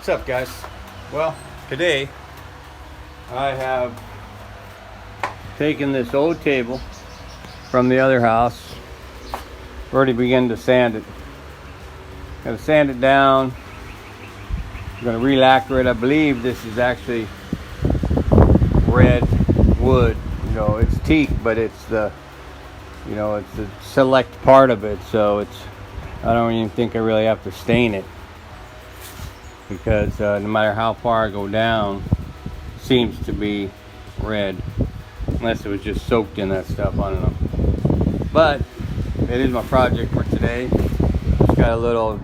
What's up, guys? Well, today I have taken this old table from the other house. Already begun to sand it. Gotta sand it down. I'm gonna re-lacquer it. I believe this is actually red wood. You know, it's teak, but it's the, you know, it's the select part of it. So it's, I don't even think I really have to stain it, because no matter how far I go down, it seems to be red, unless it was just soaked in that stuff. I don't know. But it is my project for today. It's got a little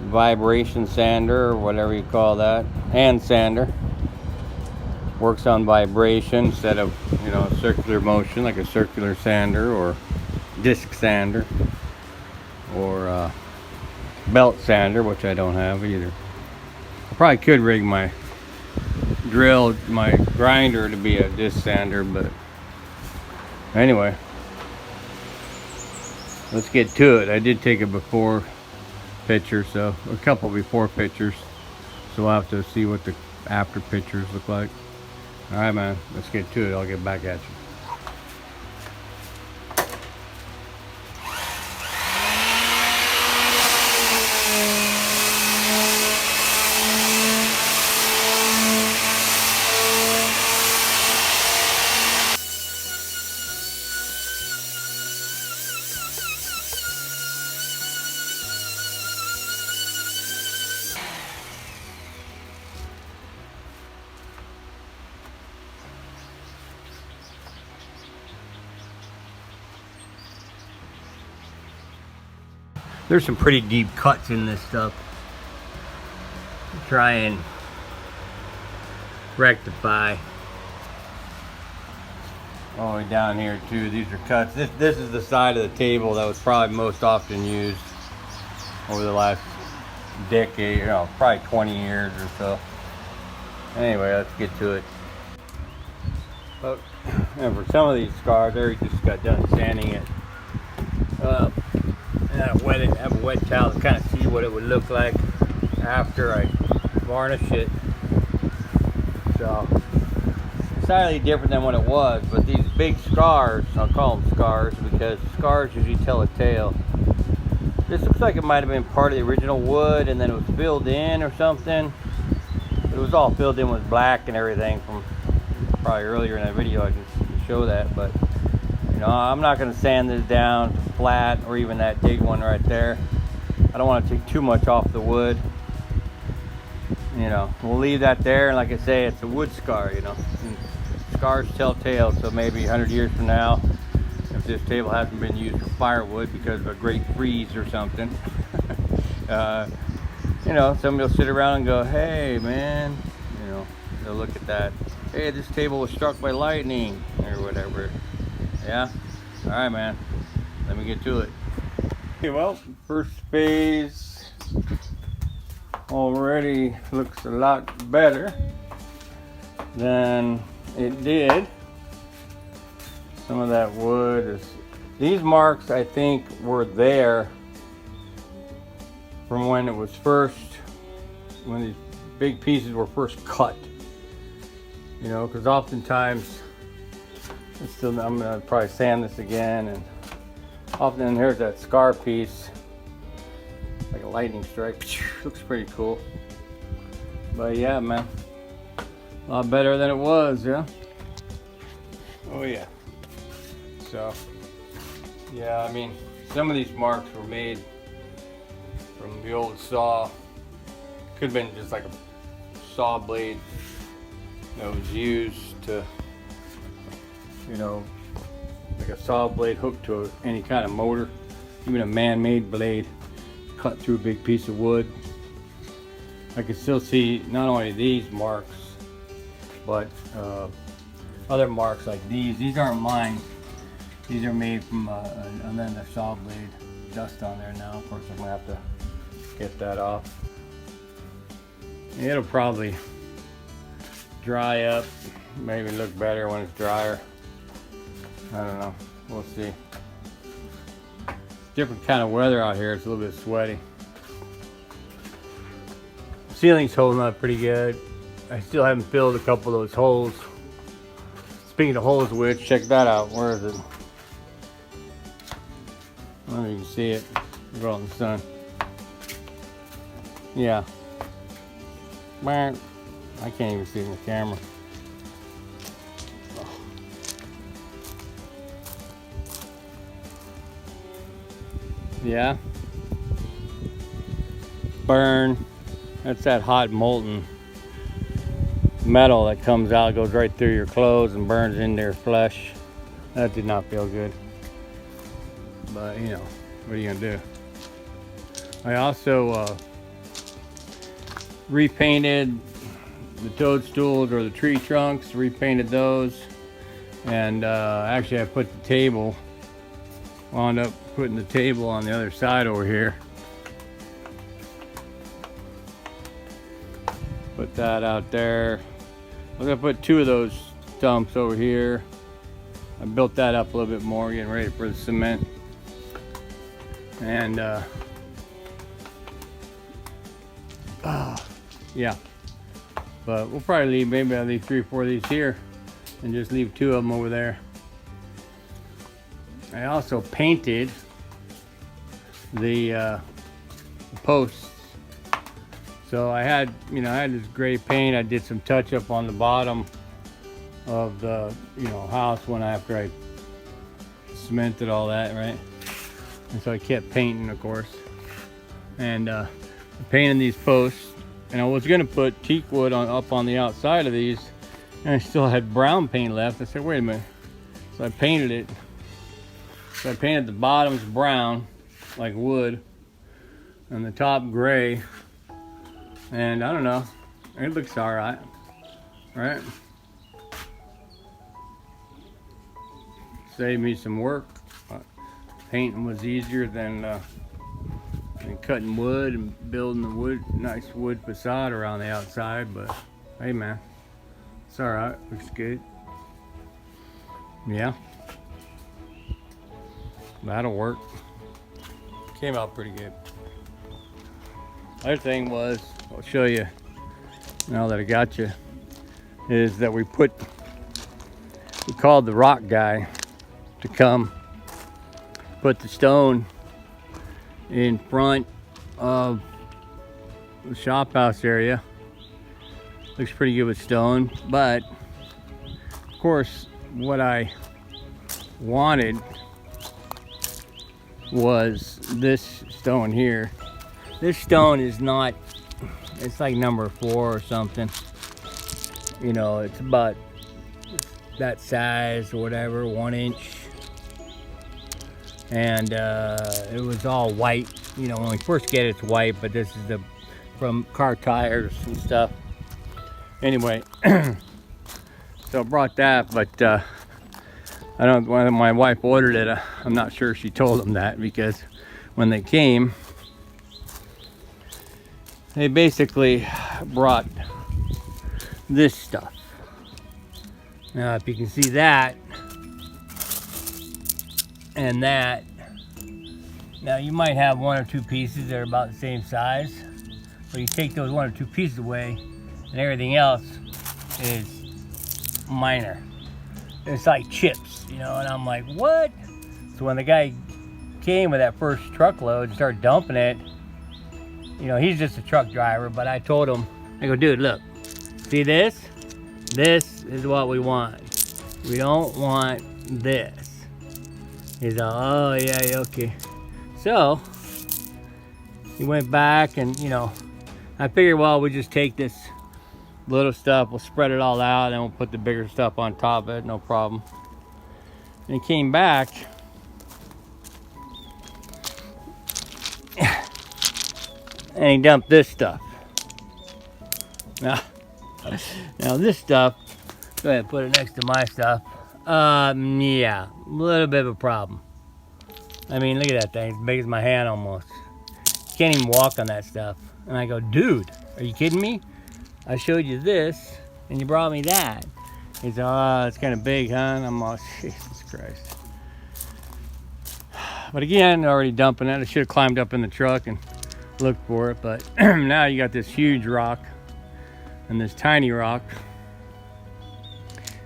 vibration sander, or whatever you call that, hand sander. Works on vibration instead of, you know, circular motion, like a circular sander or disc sander or belt sander, which I don't have either. I probably could rig my grinder to be a disc sander, but anyway, let's get to it. I did take a before picture, so a couple before pictures, so we'll have to see what the after pictures look like. All right, man, let's get to it. I'll get back at you. There's some pretty deep cuts in this stuff. Try and rectify. All the way down here too. These are cuts. This is the side of the table that was probably most often used over the last decade, you know, probably 20 years or so. Anyway, let's get to it. Oh, and for some of these scars, I already just got done sanding it up. And I wet it, have a wet towel to kind of see what it would look like after I varnish it. So, slightly different than what it was, but these big scars, I'll call them scars because scars usually tell a tale. This looks like it might have been part of the original wood and then it was filled in or something. It was all filled in with black and everything from probably earlier in that video. I can show that, but you know, I'm not going to sand this down to flat, or even that big one right there. I don't want to take too much off the wood. You know, we'll leave that there, and like I say, it's a wood scar, you know. And scars tell tales, so maybe 100 years from now, if this table hasn't been used for firewood because of a great freeze or something, you know, somebody will sit around and go, hey man, you know, they'll look at that, hey, this table was struck by lightning, or whatever. Yeah? Alright, man. Let me get to it. Okay, well, first phase already looks a lot better than it did. Some of that wood is... These marks, I think, were there from when it was first... when these big pieces were first cut. You know, because oftentimes... I'm gonna probably sand this again, and often here's that scar piece, like a lightning strike. Looks pretty cool. But yeah, man, a lot better than it was, yeah. Oh yeah. So yeah, I mean, some of these marks were made from the old saw. Could have been just like a saw blade that was used to, you know, like a saw blade hooked to any kind of motor, even a man-made blade cut through a big piece of wood. I can still see not only these marks, but other marks like these. These aren't mine. These are made from, and then the saw blade dust on there now. Of course, I'm gonna have to get that off. It'll probably dry up, maybe look better when it's drier. I don't know, we'll see. Different kind of weather out here, it's a little bit sweaty. Ceiling's holding up pretty good. I still haven't filled a couple of those holes. Speaking of holes, which, check that out. Where is it? I don't know if you can see it. We're out in the sun. Yeah. I can't even see it in the camera. Yeah. Burn. That's that hot molten metal that comes out, goes right through your clothes and burns into your flesh. That did not feel good. But you know, what are you gonna do? I also repainted the toadstools or the tree trunks, repainted those. And actually I put the table, wound up putting the table on the other side over here. Put that out there. I'm gonna put 2 of those stumps over here. I built that up a little bit more, getting ready for the cement. And yeah, but we'll probably leave, maybe I'll leave 3 or 4 of these here and just leave 2 of them over there. I also painted the posts. So I had, you know, I had this gray paint. I did some touch up on the bottom of the, you know, house after I cemented all that, right? And so I kept painting, of course. And painting these posts. And I was gonna put teak wood up on the outside of these, and I still had brown paint left. I said, wait a minute. So I painted it. So I painted the bottoms brown, like wood, and the top gray. And I don't know, it looks all right, right? Saved me some work. Painting was easier than cutting wood and building the nice wood facade around the outside. But hey, man, it's all right. Looks good. Yeah, that'll work. Came out pretty good. Other thing was, I'll show you now that I got you, is that we called the rock guy to come put the stone in front of the shop house area. Looks pretty good with stone, but of course what I wanted was this stone here. This stone is not, it's like number 4 or something. You know, it's about that size or whatever, 1 inch. And it was all white. You know, when we first get it, it's white, but this is from car tires and stuff. Anyway, so I brought that, but I don't, when my wife ordered it, I'm not sure she told them that, because when they came, they basically brought this stuff. Now, if you can see that and that, now you might have 1 or 2 pieces that are about the same size, but you take those 1 or 2 pieces away and everything else is minor. It's like chips, you know, and I'm like, what? So when the guy came with that first truckload and started dumping it, you know, he's just a truck driver, but I told him, I go, dude, look, see this? This is what we want. We don't want this. He's like, oh, yeah, okay. So, he went back and, you know, I figured, well, we just take this little stuff, we'll spread it all out, and we'll put the bigger stuff on top of it, no problem. And he came back, and he dumped this stuff. Now this stuff, go ahead and put it next to my stuff. Yeah, a little bit of a problem. I mean, look at that thing, as big as my hand almost. Can't even walk on that stuff. And I go, dude, are you kidding me? I showed you this, and you brought me that. He's like, oh, it's kind of big, huh? And I'm all, Jesus Christ. But again, already dumping it. I should have climbed up in the truck and look for it. But now you got this huge rock and this tiny rock,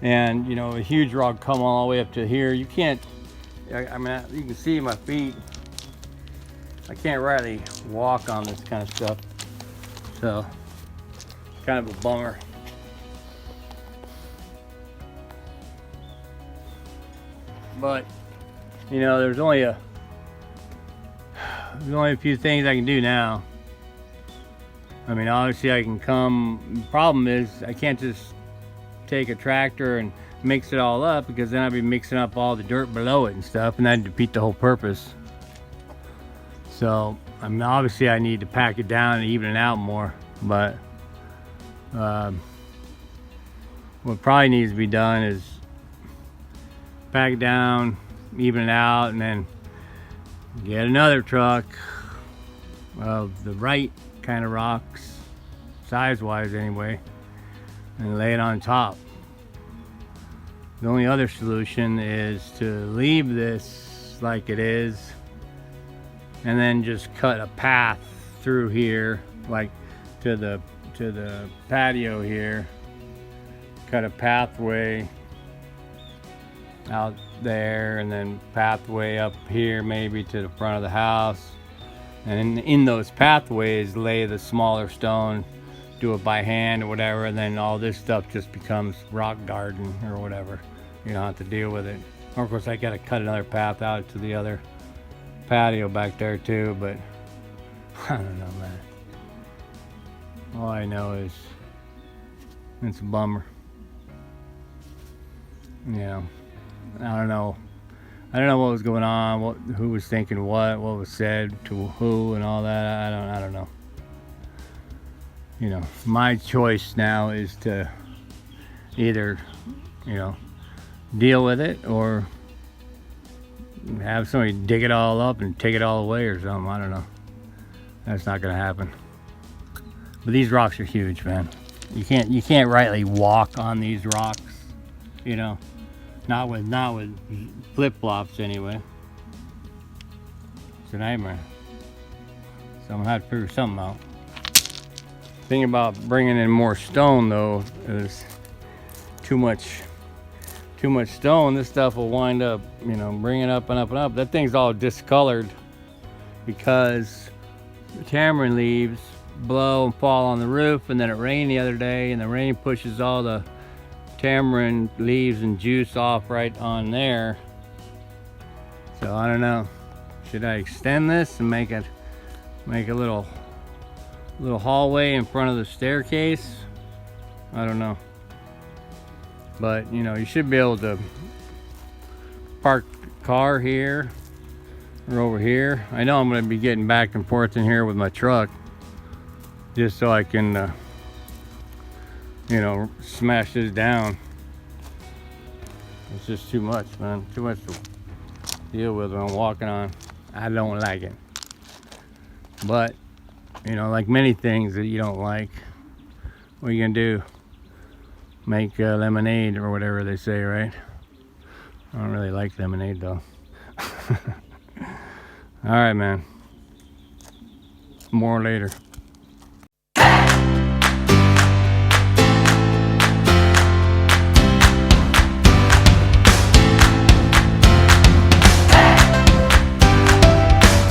and you know, a huge rock come all the way up to here. You can't, I mean, you can see my feet. I can't really walk on this kind of stuff, so it's kind of a bummer. But you know, there's only a few things I can do now. I mean, obviously I can come. The problem is I can't just take a tractor and mix it all up, because then I'd be mixing up all the dirt below it and stuff, and that'd defeat the whole purpose. So I mean, obviously I need to pack it down and even it out more. But what probably needs to be done is pack it down, even it out, and then get another truck of the right kind of rocks, size-wise anyway, and lay it on top. The only other solution is to leave this like it is, and then just cut a path through here, like to the patio here. Cut a pathway out there, and then pathway up here maybe to the front of the house, and in those pathways lay the smaller stone, do it by hand or whatever, and then all this stuff just becomes rock garden or whatever. You don't have to deal with it. Of course I gotta cut another path out to the other patio back there too, but I don't know, man. All I know is it's a bummer. Yeah, I don't know what was going on, who was thinking what was said to who and all that. I don't know. You know, my choice now is to either, you know, deal with it or have somebody dig it all up and take it all away or something. I don't know. That's not gonna happen. But these rocks are huge, man. You can't rightly walk on these rocks, you know. Not with flip-flops anyway. It's a nightmare. So I'm gonna have to figure something out. The thing about bringing in more stone though is too much stone. This stuff will wind up, you know, bringing up and up and up. That thing's all discolored because the tamarind leaves blow and fall on the roof, and then it rained the other day, and the rain pushes all the tamarind leaves and juice off right on there. So I don't know, should I extend this and make a little hallway in front of the staircase? I don't know, but you know, you should be able to park the car here or over here. I know I'm going to be getting back and forth in here with my truck just so I can you know, smash this down. It's just too much, man. Too much to deal with when I'm walking on. I don't like it. But, you know, like many things that you don't like, what are you gonna do? Make lemonade or whatever they say, right? I don't really like lemonade though. All right, man. More later.